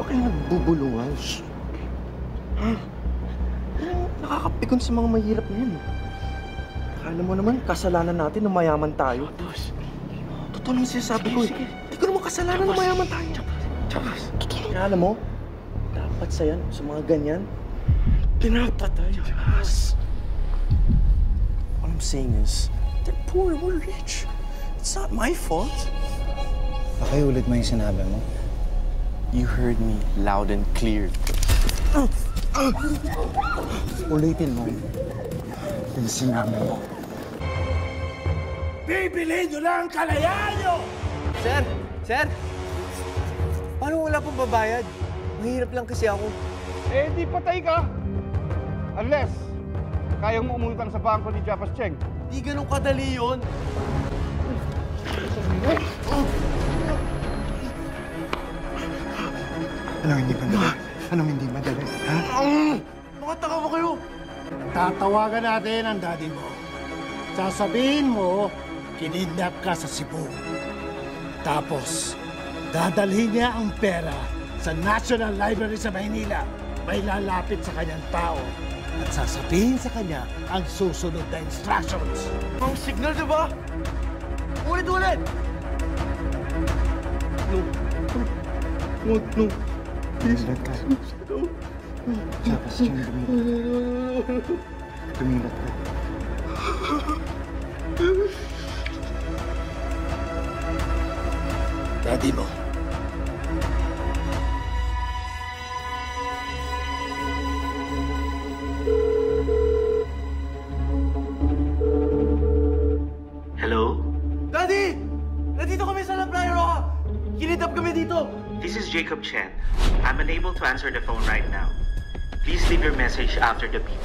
Ba't kayo nagbubulungan? Shh! Ha? Nakakapikon sa mga mahirap na yan. Akala mo naman, kasalanan natin na mayaman tayo. Totoo naman sinasabi ko eh. Hindi ko naman kasalanan na mayaman tayo. Totoo. Kaya alam mo, dapat sa yan, sa mga ganyan, pinapatay. All I'm saying is, they're poor, we're rich. It's not my fault. Pakiulit mo yung sinabi mo. You heard me loud and clear. Ulitin mo yung sinabi mo. Bibilhin nyo lang ang kalayaan nyo! Sir! Sir! Paano wala pong babayad? Mahirap lang kasi ako. Eh, di patay ka. Unless, kayang mo umutang sa bangko ni Japas Cheng. Di ganun kadali yun. Anong hindi madali? Anong hindi madali? Ha? Mga tanga mo kayo! Tatawagan natin ang daddy mo. Sasabihin mo, kinidnap ka sa Cebu. Tapos, dadalhin niya ang pera sa National Library sa Maynila. May lalapit sa kanyang tao at sasabihin sa kanya ang susunod na instructions. Ang signal, di ba? Ulit-ulit! No. Tumilat ka. Japas Cheng, tumilat ka. Daddy mo. Hello? Daddy! Nandito kami sa La Playa Roja! Kinidnap kami dito! This is Jacob Chen. I'm unable to answer the phone right now. Please leave your message after the beep.